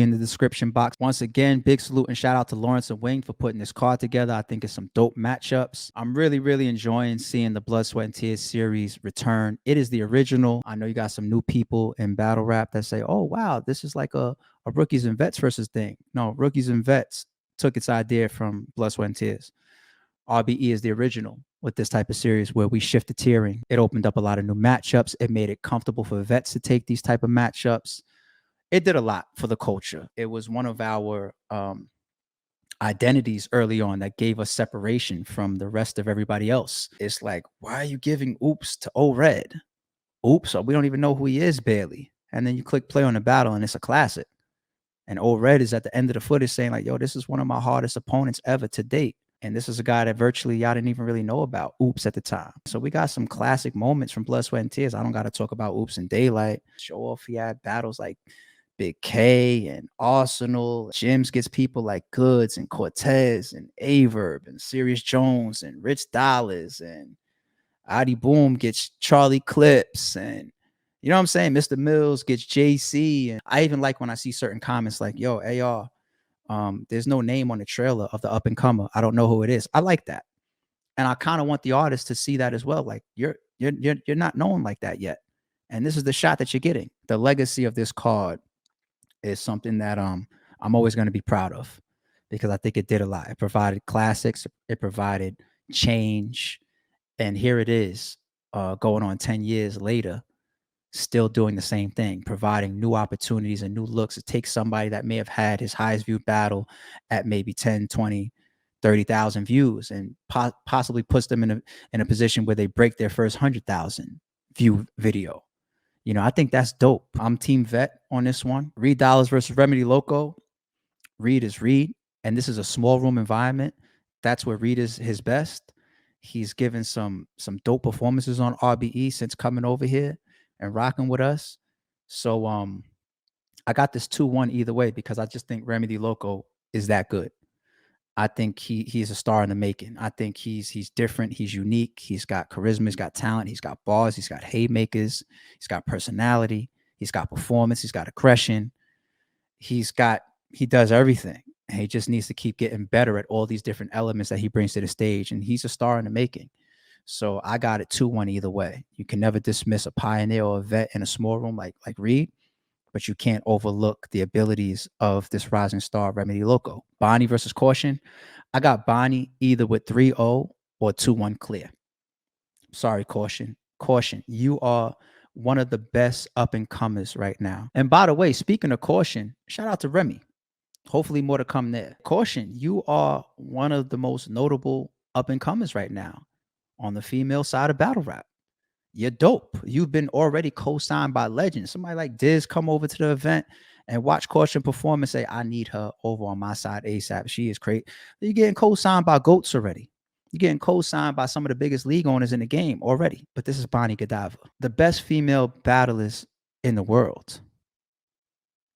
in the description box. Once again, big salute and shout out to Lawrence and Wing for putting this card together. I think it's some dope matchups. I'm really enjoying seeing the Blood, Sweat, and Tears series return. It is the original. I know you got some new people in battle rap that say, oh, wow, this is like a rookies and vets versus thing. No, rookies and vets took its idea from Blood, Sweat, and Tears. RBE is the original with this type of series where we shift the tiering. It opened up a lot of new matchups. It made it comfortable for vets to take these type of matchups. It did a lot for the culture. It was one of our identities early on that gave us separation from the rest of everybody else. It's like, why are you giving Oops to O-Red? Oops, we don't even know who he is barely. And then you click play on the battle and it's a classic. And O-Red is at the end of the footage saying like, yo, this is one of my hardest opponents ever to date. And this is a guy that virtually y'all didn't even really know about, Oops, at the time. So we got some classic moments from Blood, Sweat, and Tears. I don't got to talk about Oops in Daylight. Showoff, he had battles like Big K and Arsenal. Jims gets people like Goods and Cortez and Averb and Sirius Jones and Rich Dollars, and Adi Boom gets Charlie Clips, and you know what I'm saying? Mr. Mills gets JC. And I even like when I see certain comments like, yo, AR, there's no name on the trailer of the up and comer. I don't know who it is. I like that. And I kind of want the artist to see that as well. Like you're not known like that yet. And this is the shot that you're getting. The legacy of this card is something that I'm always going to be proud of, because I think it did a lot. It provided classics, it provided change, and here it is, going on 10 years later, still doing the same thing, providing new opportunities and new looks. It takes somebody that may have had his highest viewed battle at maybe 10, 20, 30,000 views and possibly puts them in a position where they break their first 100,000 view video. You know, I think that's dope. I'm team vet on this one. Reed Dollars versus Remedy Loco. Reed is Reed, and this is a small room environment. That's where Reed is his best. He's given some dope performances on RBE since coming over here and rocking with us. So I got this 2-1 either way, because I just think Remedy Loco is that good. I think he's a star in the making. I think he's different. He's unique. He's got charisma. He's got talent. He's got bars. He's got haymakers. He's got personality. He's got performance. He's got aggression. He does everything. And he just needs to keep getting better at all these different elements that he brings to the stage. And he's a star in the making. So I got it 2-1 either way. You can never dismiss a pioneer or a vet in a small room like Reed, but you can't overlook the abilities of this rising star, Remedy Loco. Bonnie versus Caution. I got Bonnie either with 3-0 or 2-1 clear. Sorry, Caution. Caution, you are one of the best up-and-comers right now. And by the way, speaking of Caution, shout out to Remy. Hopefully more to come there. Caution, you are one of the most notable up-and-comers right now on the female side of battle rap. You're dope. You've been already co-signed by legends. Somebody like Diz come over to the event and watch Caution perform and say, I need her over on my side ASAP. She is great. You're getting co-signed by GOATs already. You're getting co-signed by some of the biggest league owners in the game already. But this is Bonnie Godiva, the best female battlers in the world.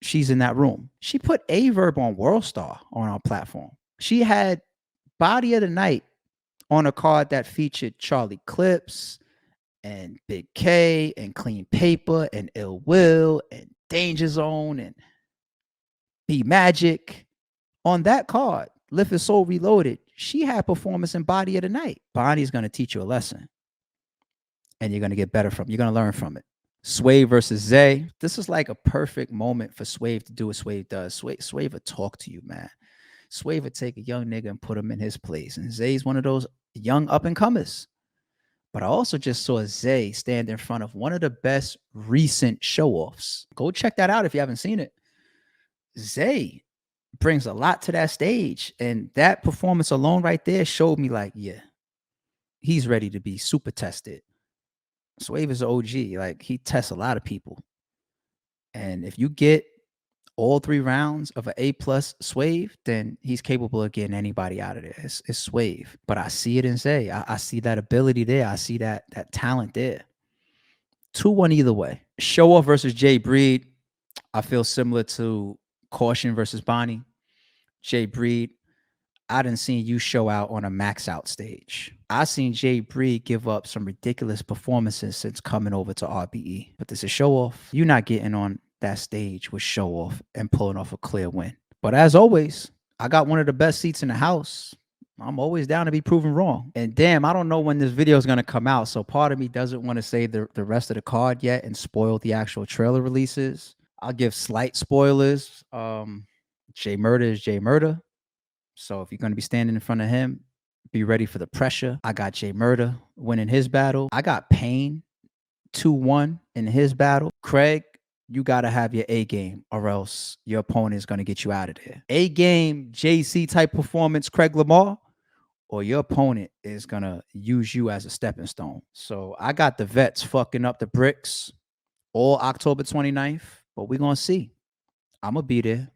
She's in that room. She put Averb on World Star on our platform. She had Body of the Night on a card that featured Charlie Clips and Big K and Clean Paper and Ill Will and Danger Zone and B Magic. On that card, Lift Is Soul Reloaded, she had performance in Body of the Night. Bonnie's going to teach you a lesson, and you're going to get better from it. You're going to learn from it. Swave versus Zay. This is like a perfect moment for Swave to do what Swave does. Swave will talk to you, man. Swave would take a young nigga and put him in his place. And Zay's one of those young up-and-comers. But I also just saw Zay stand in front of one of the best recent show-offs. Go check that out if you haven't seen it. Zay brings a lot to that stage. And that performance alone right there showed me like, yeah, he's ready to be super tested. Swave is an OG. Like, he tests a lot of people. And if you get all 3 rounds of an A+ Swave, then he's capable of getting anybody out of there. It's Swave. But I see it in Zay. I see that ability there. I see that talent there. 2-1 either way. Showoff versus Jay Breed. I feel similar to Caution versus Bonnie. Jay Breed, I didn't see you show out on a max out stage. I seen Jay Breed give up some ridiculous performances since coming over to RBE. But this is Showoff. You're not getting on that stage with Showoff and pulling off a clear win. But as always, I got one of the best seats in the house. I'm always down to be proven wrong. And damn, I don't know when this video is going to come out. So part of me doesn't want to say the rest of the card yet and spoil the actual trailer releases. I'll give slight spoilers. Jay Murda is Jay Murda. So if you're going to be standing in front of him, be ready for the pressure. I got Jay Murda winning his battle. I got Pain 2-1 in his battle. Craig, you got to have your A game or else your opponent is going to get you out of there. A game, JC type performance, Craig Lamar, or your opponent is going to use you as a stepping stone. So I got the vets fucking up the bricks all October 29th, but we're going to see. I'm going to be there.